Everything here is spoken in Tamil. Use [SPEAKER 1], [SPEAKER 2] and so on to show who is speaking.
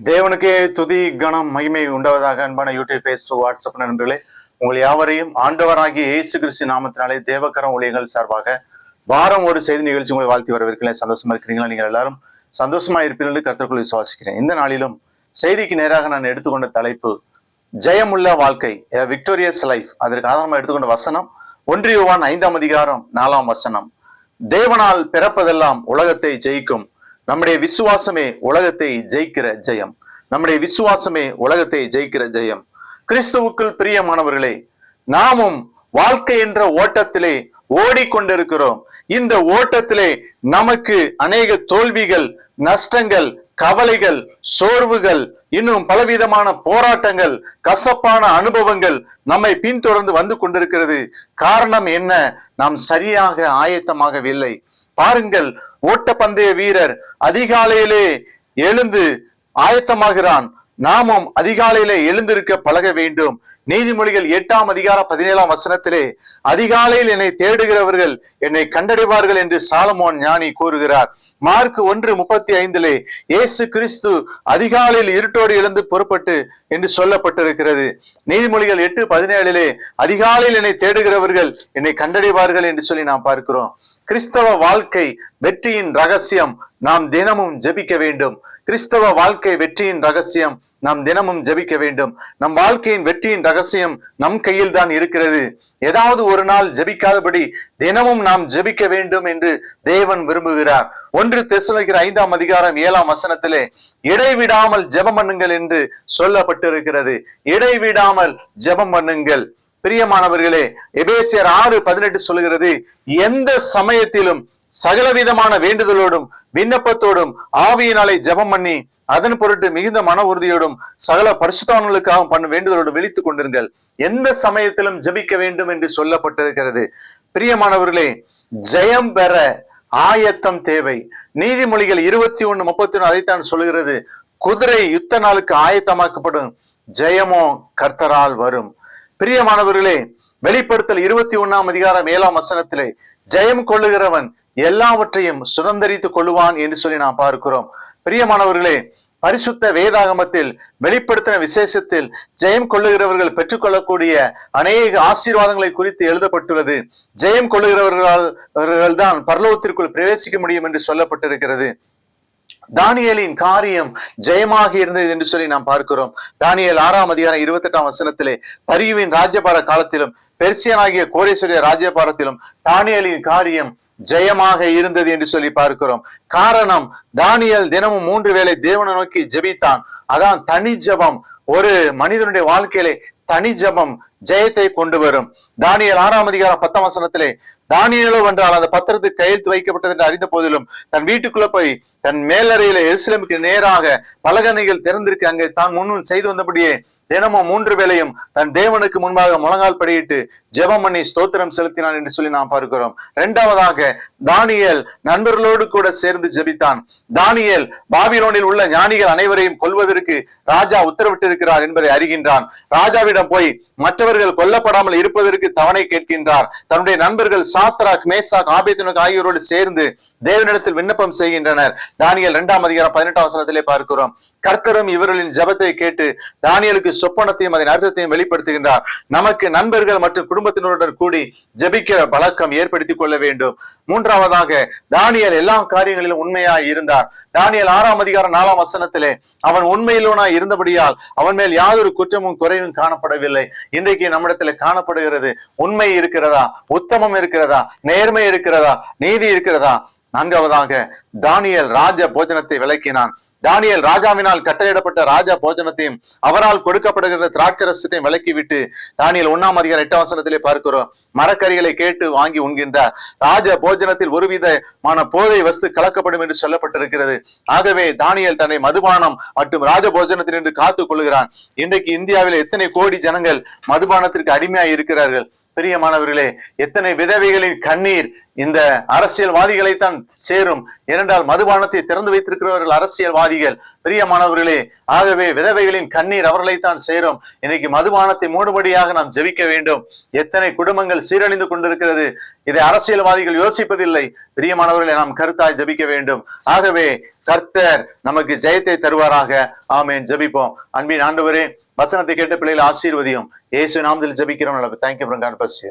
[SPEAKER 1] தேவனுக்கே துதி கணம் மகிமை உண்டாவதாக. அன்பான யூடியூப், பேஸ்புக், வாட்ஸ்அப் நண்பர்களே, உங்கள் யாவரையும் ஆண்டவராகிய இயேசு கிறிஸ்து நாமத்தினாலே தேவக்கரம் ஊழியர்கள் சார்பாக வாரம் ஒரு செய்தி நிகழ்ச்சி உங்களை வாழ்த்தி வரவேற்கிறேன். சந்தோஷமா இருக்கிறீங்களா? நீங்கள் எல்லாரும் சந்தோஷமா இருப்பீர்கள் என்று கர்த்தருக்குள் விசுவாசிக்கிறேன். இந்த நாளிலும் செய்திக்கு நேராக நான் எடுத்துக்கொண்ட தலைப்பு ஜெயமுள்ள வாழ்க்கை, விக்டோரியஸ் லைஃப். அதற்கு ஆதாரமாக எடுத்துக்கொண்ட வசனம் 1 யோவான் 5ஆம் அதிகாரம் 4ஆம் வசனம். தேவனால் பிறப்பதெல்லாம் உலகத்தை ஜெயிக்கும், நம்முடைய விசுவாசமே உலகத்தை ஜெயிக்கிற ஜெயம். நம்முடைய விசுவாசமே உலகத்தை ஜெயிக்கிற ஜெயம். கிறிஸ்துவுக்குள் பிரியமானவர்களே, நாமும் வாழ்க்கை என்ற ஓட்டத்திலே ஓடிக்கொண்டிருக்கிறோம். இந்த ஓட்டத்திலே நமக்கு அநேக தோல்விகள், நஷ்டங்கள், கவலைகள், சோர்வுகள், இன்னும் பலவிதமான போராட்டங்கள், கசப்பான அனுபவங்கள் நம்மை பின்தொடர்ந்து வந்து கொண்டிருக்கிறது. காரணம் என்ன? நாம் சரியாக ஆயத்தமாகவில்லை. பாருங்கள், ஓட்டப்பந்தய வீரர் அதிகாலையிலே எழுந்து ஆயத்தமாகிறான். நாமும் அதிகாலையிலே எழுந்திருக்க பழக வேண்டும். நீதிமொழிகள் 8ஆம் அதிகாரம் 17ஆம் வசனத்திலே, அதிகாலையில் என்னை தேடுகிறவர்கள் என்னை கண்டடைவார்கள் என்று சாலமோன் ஞானி கூறுகிறார். மார்க் 1:35 இயேசு கிறிஸ்து அதிகாலையில் இருட்டோடு எழுந்து புறப்பட்டு என்று சொல்லப்பட்டிருக்கிறது. நீதிமொழிகள் 8:17 அதிகாலையில் என்னை தேடுகிறவர்கள் என்னை கண்டடைவார்கள் என்று சொல்லி நாம் பார்க்கிறோம். கிறிஸ்தவ வாழ்க்கை வெற்றியின் ரகசியம் நாம் தினமும் ஜெபிக்க வேண்டும். கிறிஸ்தவ வாழ்க்கை வெற்றியின் ரகசியம் நாம் தினமும் ஜெபிக்க வேண்டும். நம் வாழ்க்கையின் வெற்றியின் ரகசியம் நம் கையில் தான் இருக்கிறது. ஏதாவது ஒரு நாள் ஜெபிக்காதபடி தினமும் நாம் ஜெபிக்க வேண்டும் என்று தேவன் விரும்புகிறார். 1 தெசலோனிக்கர் 5ஆம் அதிகாரம் 7ஆம் வசனத்திலே இடைவிடாமல் ஜெபம் பண்ணுங்கள் என்று சொல்லப்பட்டிருக்கிறது. இடைவிடாமல் ஜெபம் பண்ணுங்கள். பிரியமானவர்களே, எபேசியர் 6:18 சொல்கிறது, எந்த சமயத்திலும் சகலவிதமான வேண்டுதலோடும் விண்ணப்பத்தோடும் ஆவியினாலே ஜெபம் பண்ணி அதன் பொருட்டு மிகுந்த மன உறுதியோடும் சகல பரிசுத்தவான்களுக்காக பண்ணும் வேண்டுதலோடு விழித்துக் கொண்டிருங்கள். எந்த சமயத்திலும் ஜெபிக்க வேண்டும் என்று சொல்லப்பட்டிருக்கிறது. பிரியமானவர்களே, ஜெயம் பெற ஆயத்தம் தேவை. நீதிமொழிகள் 21:31 அதைத்தான் சொல்கிறது. குதிரை யுத்த நாளுக்கு ஆயத்தமாக்கப்படும், ஜெயமோ கர்த்தரால் வரும். பிரியமானவர்களே, வெளிப்படுத்தல் 21ஆம் அதிகாரம் 7ஆம் வசனத்திலே, ஜெயம் கொள்ளுகிறவன் எல்லாவற்றையும் சுதந்தரித்துக் கொள்ளுவான் என்று சொல்லி நாம் பார்க்கிறோம். பிரியமானவர்களே, பரிசுத்த வேதாகமத்தில் வெளிப்படுத்தின விசேஷத்தில் ஜெயம் கொள்ளுகிறவர்கள் பெற்றுக்கொள்ளக்கூடிய அநேக ஆசீர்வாதங்களை குறித்து எழுதப்பட்டுள்ளது. ஜெயம் கொள்ளுகிறவர்கள் தான் பரலோகத்திற்குள் பிரவேசிக்க முடியும் என்று சொல்லப்பட்டிருக்கிறது. தானியேலின் காரியம் ஜெயமாக இருந்தது என்று சொல்லி நாம் பார்க்கிறோம். தானியேல் 6ஆம் அதிகாரம் 28ஆம் வசனத்திலே, பரியுவின் ராஜ்யபார காலத்திலும் பெர்சியனாகிய கோரேசுடைய ராஜ்யபாரத்திலும் தானியேலின் காரியம் ஜெயமாக இருந்தது என்று சொல்லி பார்க்கிறோம். காரணம், தானியேல் தினமும் 3 வேளை தேவனை நோக்கி ஜெபித்தான். அதான் தனி ஜெபம். ஒரு மனிதனுடைய வாழ்க்கையிலே தனி ஜெபம் ஜெயத்தை கொண்டு வரும். தானியேல் 6ஆம் அதிகாரம் 10ஆம் வசனத்திலே, தானியேலோ என்றால் அந்த பத்திரத்துக்கு கையெழுத்து வைக்கப்பட்டது என்று அறிந்த போதிலும் தன் வீட்டுக்குள்ள போய் தன் மேலறையில எருசலேமுக்கு நேராக பலகணிகள் திறந்திருக்கு அங்கே தான் முன்னும் செய்து வந்தபடியே தினமும் 3 வேளையும் தன் தேவனுக்கு முன்பாக முழங்கால் படியிட்டு ஜெபம் பண்ணி ஸ்தோத்திரம் செலுத்தினான் என்று சொல்லி நாம் பார்க்கிறோம். 2வதாக, தானியேல் நண்பர்களோடு கூட சேர்ந்து ஜெபித்தான். தானியேல் பாபிலோனில் உள்ள ஞானிகள் அனைவரையும் கொல்வதற்கு ராஜா உத்தரவிட்டிருக்கிறார் என்பதை அறிகின்றான். ராஜாவிடம் போய் மற்றவர்கள் கொல்லப்படாமல் இருப்பதற்கு தவணை கேட்கின்றார். தன்னுடைய நண்பர்கள் சாத்ராக், மேசாக், ஆபேத்நேகோ ஆகியோரோடு சேர்ந்து தேவனிடத்தில் விண்ணப்பம் செய்கின்றனர். தானியேல் 2ஆம் அதிகாரம் 18ஆம் வசனத்திலே பார்க்கிறோம். கர்த்தரும் இவர்களின் ஜெபத்தை கேட்டு தானியேலுக்கு சொப்பனத்தையும் அதன் அர்த்தத்தையும் வெளிப்படுத்துகின்றார். நமக்கு நண்பர்கள் மற்றும் குடும்பத்தினருடன் கூடி ஜெபிக்கிற பழக்கம் ஏற்படுத்திக் கொள்ள வேண்டும். 3வதாக, தானியேல் எல்லா காரியங்களிலும் உண்மையாய் இருந்தார். தானியேல் 6ஆம் அதிகாரம் 4ஆம் வசனத்திலே, அவன் உண்மையிலோனாய் இருந்தபடியால் அவன் மேல் யாதொரு குற்றமும் குறைவும் காணப்படவில்லை. இன்றைக்கு நம்மிடத்துல காணப்படுகிறது. உண்மை இருக்கிறதா? உத்தமம் இருக்கிறதா? நேர்மை இருக்கிறதா? நீதி இருக்கிறதா? 4வதாக, தானியேல் ராஜ போஜனத்தை விளக்கினான். தானியேல் ராஜாவினால் கட்டளையிடப்பட்ட ராஜா போஜனத்தையும் அவரால் கொடுக்கப்படுகிற திராட்சரசத்தையும் விலக்கிவிட்டு தானியேல் 1ஆம் அதிகாரம் 8ஆம் வசனத்திலே பார்க்கிறோம். மரக்கறிகளை கேட்டு வாங்கி உண்கின்றார். ராஜ போஜனத்தில் ஒருவிதமான போதை வஸ்து கலக்கப்படும் என்று சொல்லப்பட்டிருக்கிறது. ஆகவே தானியேல் தன்னை மதுபானம் மற்றும் ராஜ போஜனத்தினின்று காத்துக் கொள்கிறான். இன்றைக்கு இந்தியாவில் எத்தனை கோடி ஜனங்கள் மதுபானத்திற்கு அடிமையாய் இருக்கிறார்கள். பிரியமானவர்களே, எத்தனை விதவைகளின் கண்ணீர் இந்த அரசியல்வாதிகளைத்தான் சேரும். ஏனென்றால் மதுபானத்தை திறந்து வைத்திருக்கிறவர்கள் அரசியல்வாதிகள். பிரியமானவர்களே, ஆகவே விதவைகளின் கண்ணீர் அவர்களைத்தான் சேரும். இன்னைக்கு மதுபானத்தை மூடுபடியாக நாம் ஜெபிக்க வேண்டும். எத்தனை குடும்பங்கள் சீரழிந்து கொண்டிருக்கிறது, இதை அரசியல்வாதிகள் யோசிப்பதில்லை. பிரியமானவர்களை, நாம் கருத்தாய் ஜெபிக்க வேண்டும். ஆகவே கர்த்தர் நமக்கு ஜெயத்தை தருவாராக. ஆமென். ஜெபிப்போம். அன்பின் ஆண்டவரே, வசனத்தை கேட்ட பிள்ளைகளை ஆசீர்வதியும். இயேசு நாமத்தில் ஜெபிக்கிறோம். தேங்க்யூ. God bless you.